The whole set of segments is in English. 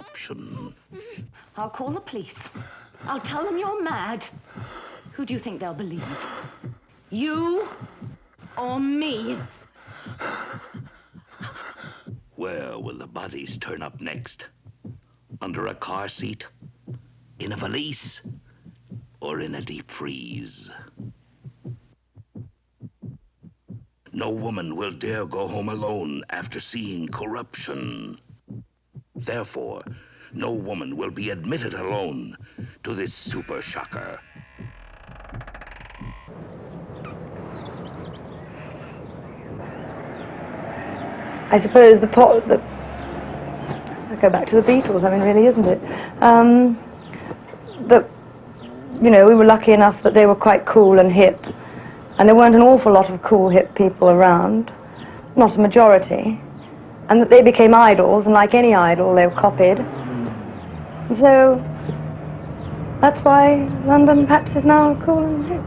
corruption. I'll call the police. I'll tell them you're mad. Who do you think they'll believe? You or me? Where will the bodies turn up next? Under a car seat? In a valise? Or in a deep freeze? No woman will dare go home alone after seeing corruption. Therefore, no woman will be admitted alone to this super shocker. I suppose I go back to the Beatles, I mean, really, isn't it? We were lucky enough that they were quite cool and hip, and there weren't an awful lot of cool, hip people around, not a majority, and that they became idols, and like any idol, they were copied. And so, that's why London perhaps is now cool and hip.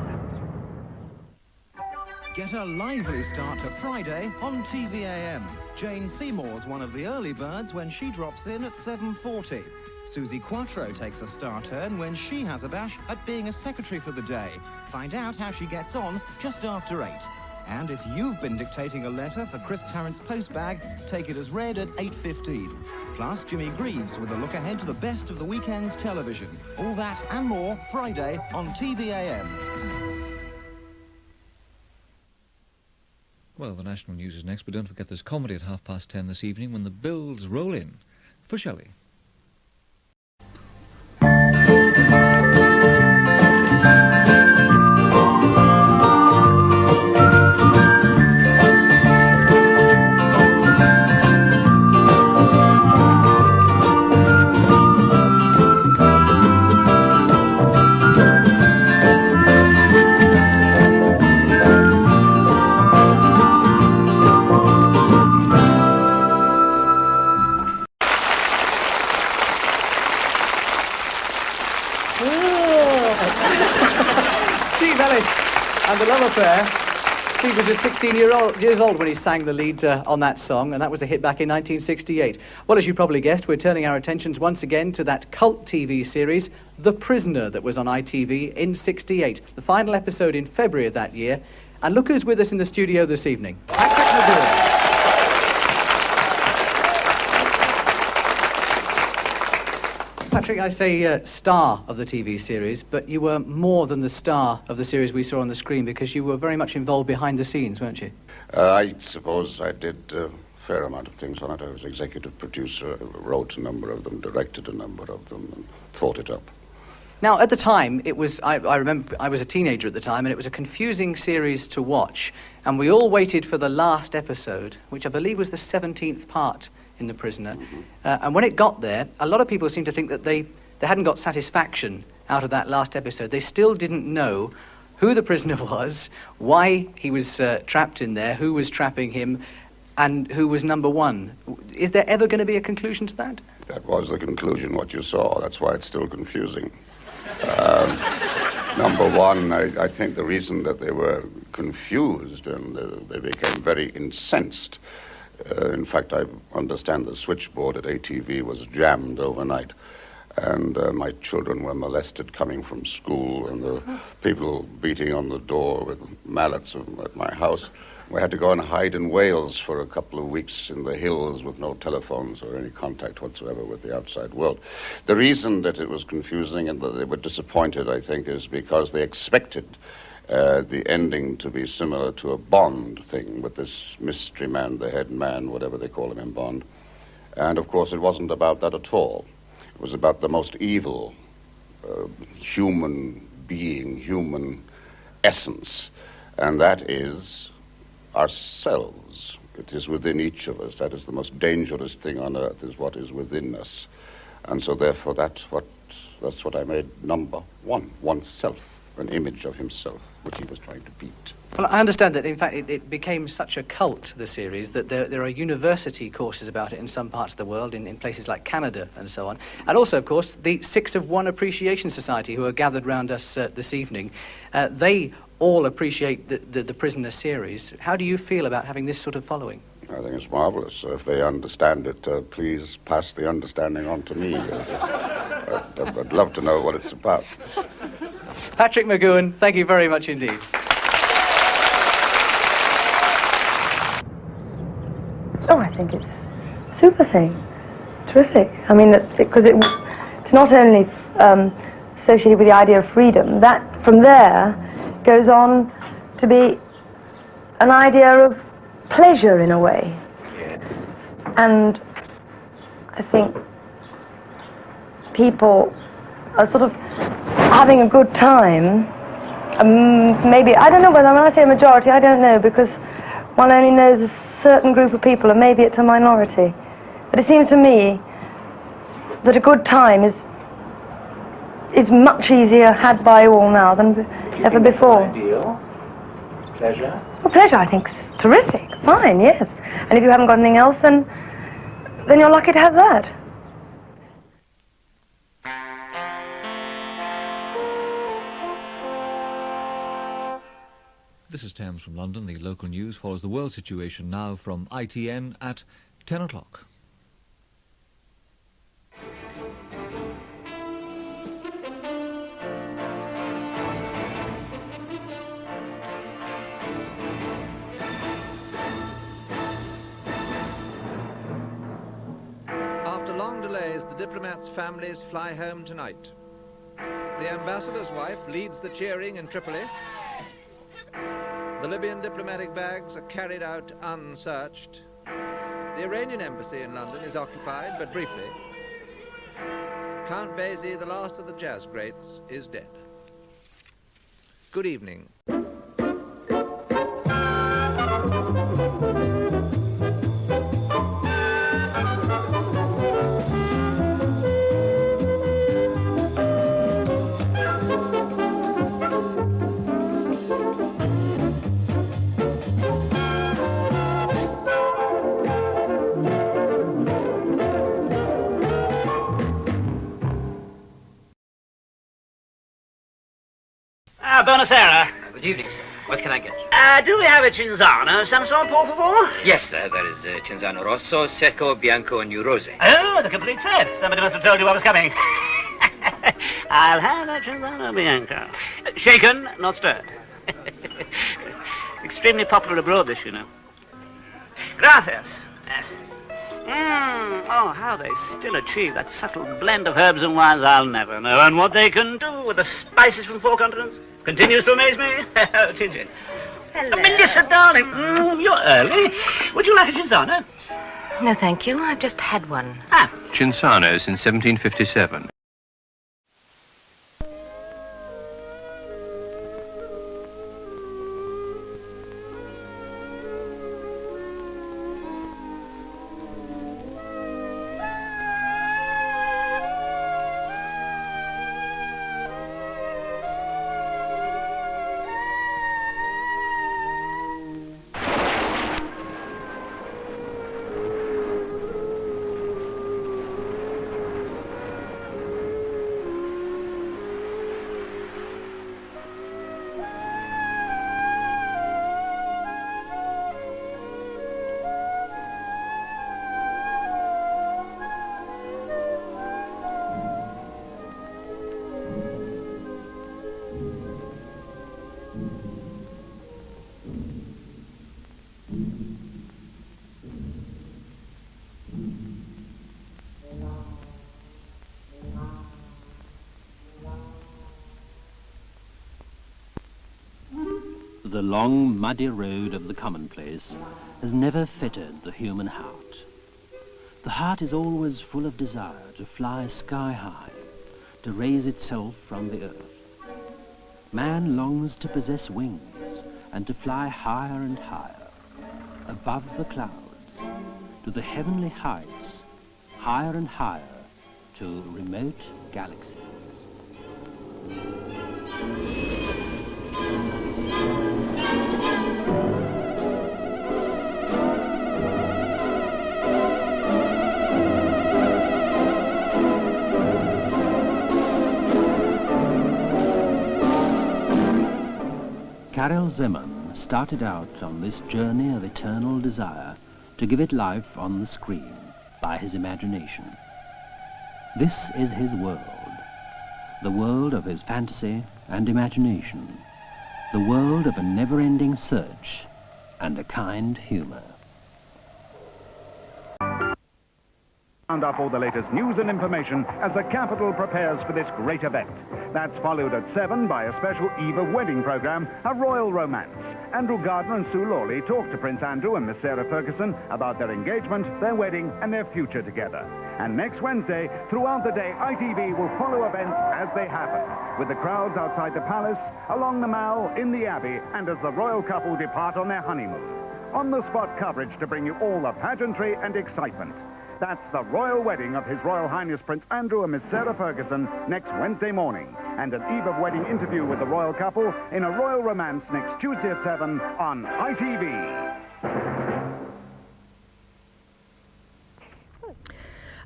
Get a lively start to Friday on TVAM. Jane Seymour's one of the early birds when she drops in at 7:40. Suzi Quatro takes a star turn when she has a bash at being a secretary for the day. Find out how she gets on just after 8. And if you've been dictating a letter for Chris Tarrant's postbag, take it as read at 8:15. Plus, Jimmy Greaves with a look ahead to the best of the weekend's television. All that and more Friday on TVAM. Well, the national news is next, but don't forget there's comedy at 10:30 this evening when the bills roll in for Shelley. And the love affair. Steve was just 16 years old when he sang the lead on that song, and that was a hit back in 1968. Well, as you probably guessed, we're turning our attentions once again to that cult TV series, The Prisoner, that was on ITV in '68. The final episode in February of that year. And look who's with us in the studio this evening. McGoohan. Patrick, I say star of the TV series, but you were more than the star of the series we saw on the screen because you were very much involved behind the scenes, weren't you? I suppose I did a fair amount of things on it. I was executive producer, wrote a number of them, directed a number of them, and thought it up. Now, at the time, it was, I remember I was a teenager at the time, and it was a confusing series to watch, and we all waited for the last episode, which I believe was the 17th part in The Prisoner. And when it got there, a lot of people seemed to think that they hadn't got satisfaction out of that last episode. They still didn't know who the prisoner was, why he was trapped in there, who was trapping him, and who was number one. Is there ever going to be a conclusion to that? That was the conclusion, what you saw. That's why it's still confusing. Number one, I think the reason that they were confused and they became very incensed. In fact, I understand the switchboard at ATV was jammed overnight, and my children were molested coming from school, and the people beating on the door with mallets at my house. We had to go and hide in Wales for a couple of weeks in the hills with no telephones or any contact whatsoever with the outside world. The reason that it was confusing and that they were disappointed, I think, is because they expected the ending to be similar to a Bond thing with this mystery man, the head man, whatever they call him in Bond. And, of course, it wasn't about that at all. It was about the most evil human being, human essence, and that is ourselves. It is within each of us. That is the most dangerous thing on earth, is what is within us. And so, therefore, that's what I made number one, oneself, an image of himself, which he was trying to beat. Well, I understand that, in fact, it became such a cult, the series, that there are university courses about it in some parts of the world, in places like Canada and so on. And also, of course, the 6 of 1 Appreciation Society, who are gathered round us this evening, they all appreciate the Prisoner series. How do you feel about having this sort of following? I think it's marvelous. So if they understand it, please pass the understanding on to me. I'd love to know what it's about. Patrick McGoohan, thank you very much indeed. Oh, I think it's a super thing. Terrific. I mean, because it's not only associated with the idea of freedom, that from there goes on to be an idea of pleasure in a way. And I think people are sort of having a good time. Maybe, I don't know whether, when I say a majority, I don't know, because one only knows a certain group of people, and maybe it's a minority. But it seems to me that a good time is much easier had by all now than ever before. Ideal? Pleasure? Well, pleasure, I think, is terrific. Fine, yes. And if you haven't got anything else, then you're lucky to have that. This is Thames from London. The local news follows the world situation now from ITN at 10 o'clock. After long delays, the diplomats' families fly home tonight. The ambassador's wife leads the cheering in Tripoli. The Libyan diplomatic bags are carried out unsearched. The Iranian embassy in London is occupied, but briefly. Count Basie, the last of the jazz greats, is dead. Good evening. Buonasera. Good evening, sir. What can I get you? Do we have a Cinzano of some sort, por favor? Yes, sir. There is Cinzano Rosso, Secco, Bianco, and New Rose. Oh, the complete set. Somebody must have told you I was coming. I'll have a Cinzano Bianco. Shaken, not stirred. Extremely popular abroad, this, you know. Gracias. Yes. Oh, how they still achieve that subtle blend of herbs and wines, I'll never know. And what they can do with the spices from 4 continents continues to amaze me. Ginger. Hello. Melissa, darling, you're early. Would you like a Cinzano? No, thank you. I've just had one. Cinzano since 1757. The long, muddy road of the commonplace has never fettered the human heart. The heart is always full of desire to fly sky high, to raise itself from the earth. Man longs to possess wings and to fly higher and higher, above the clouds, to the heavenly heights, higher and higher, to remote galaxies. Karel Zeman started out on this journey of eternal desire to give it life on the screen by his imagination. This is his world, the world of his fantasy and imagination, the world of a never-ending search and a kind humour. Round up all the latest news and information as the capital prepares for this great event. That's followed at 7 by a special Eve of Wedding programme, A Royal Romance. Andrew Gardner and Sue Lawley talk to Prince Andrew and Miss Sarah Ferguson about their engagement, their wedding and their future together. And next Wednesday, throughout the day, ITV will follow events as they happen, with the crowds outside the palace, along the Mall, in the Abbey, and as the royal couple depart on their honeymoon. On-the-spot coverage to bring you all the pageantry and excitement. That's the royal wedding of His Royal Highness Prince Andrew and Miss Sarah Ferguson next Wednesday morning. And an Eve of Wedding interview with the royal couple in A Royal Romance next Tuesday at 7 on ITV.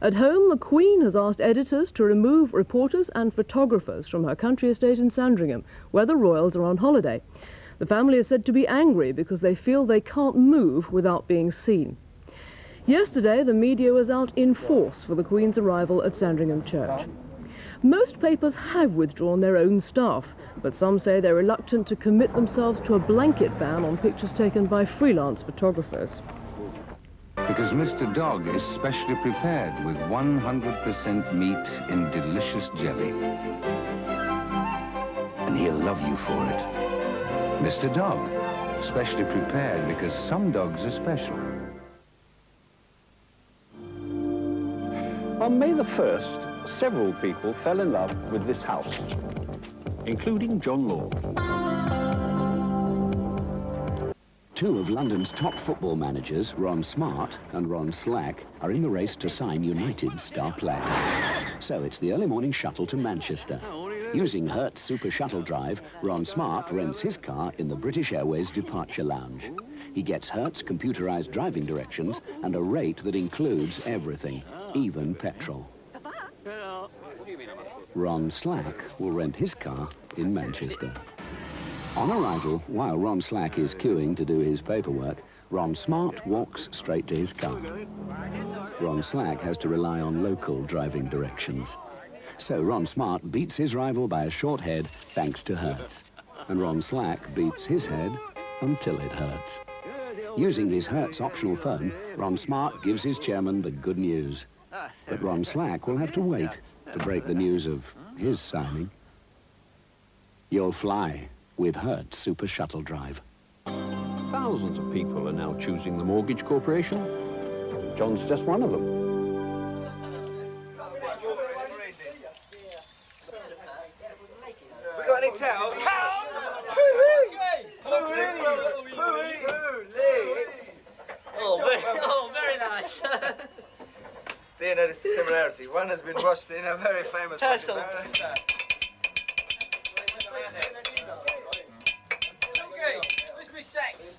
At home, the Queen has asked editors to remove reporters and photographers from her country estate in Sandringham, where the royals are on holiday. The family is said to be angry because they feel they can't move without being seen. Yesterday, the media was out in force for the Queen's arrival at Sandringham Church. Most papers have withdrawn their own staff, but some say they're reluctant to commit themselves to a blanket ban on pictures taken by freelance photographers. Because Mr. Dog is specially prepared with 100% meat in delicious jelly. And he'll love you for it. Mr. Dog, specially prepared because some dogs are special. On May the 1st, several people fell in love with this house, including John Law. Two of London's top football managers, Ron Smart and Ron Slack, are in the race to sign United's star player. So it's the early morning shuttle to Manchester. Using Hertz Super Shuttle Drive, Ron Smart rents his car in the British Airways departure lounge. He gets Hertz computerized driving directions and a rate that includes everything, even petrol. Ron Slack will rent his car in Manchester. On arrival, while Ron Slack is queuing to do his paperwork, Ron Smart walks straight to his car. Ron Slack has to rely on local driving directions. So Ron Smart beats his rival by a short head thanks to Hertz. And Ron Slack beats his head until it hurts. Using his Hertz optional phone, Ron Smart gives his chairman the good news. But Ron Slack will have to wait to break the news of his signing. You'll fly with Hertz Super Shuttle Drive. Thousands of people are now choosing the Mortgage Corporation. John's just one of them. We got any towels? Towels! Oh, very nice. Do you notice the similarity? One has been washed in a very famous washing machine. Where's my sex?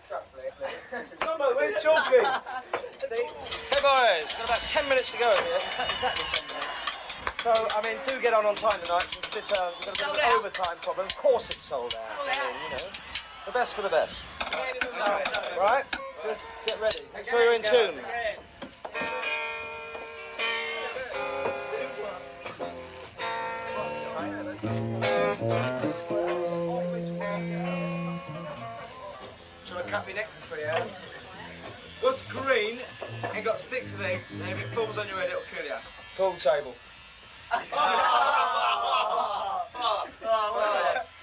Tomo, where's Chalky? Hey boys, got about 10 minutes to go here. Exactly 10 minutes. So, I mean, do get on time tonight. We've got a bit of an overtime problem. Of course it's sold out. I mean, you know, the best for the best. Right? Just get ready. Make sure you're in tune. Trying to cut me neck for 3 hours. What's green and got 6 legs, and if it falls on your head, it'll kill you. Pool table.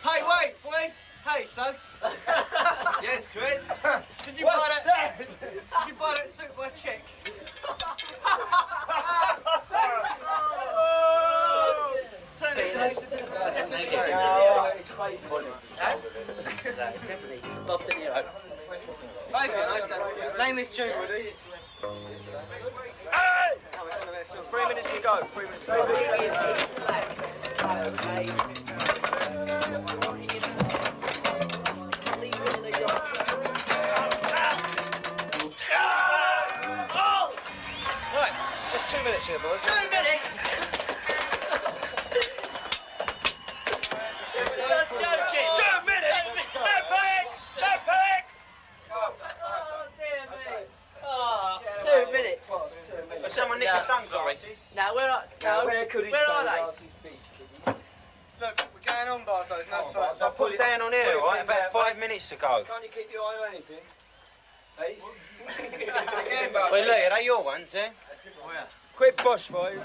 Hey, wait, boys. Hey, Suggs. Yes, Chris. Did you buy that? Did you buy that suit by check? Turn it closer. It's definitely Bob De Niro. Thanks, nice. Name this tune, would you? Hey! 3 minutes to go. 3 minutes to go. Right, just 2 minutes here, boys. 2 minutes? You're joking. 2 minutes? No panic! No panic! Oh, dear me. Oh. Where could he Where say are they? Darcy's beef, kiddies? Look, we're going on, Barso. There's no time. I put it down on here, right, about 5 minutes ago. Can't you keep your eye on anything? Hey? Well, look, are they your ones, eh? Quick bosh, boys.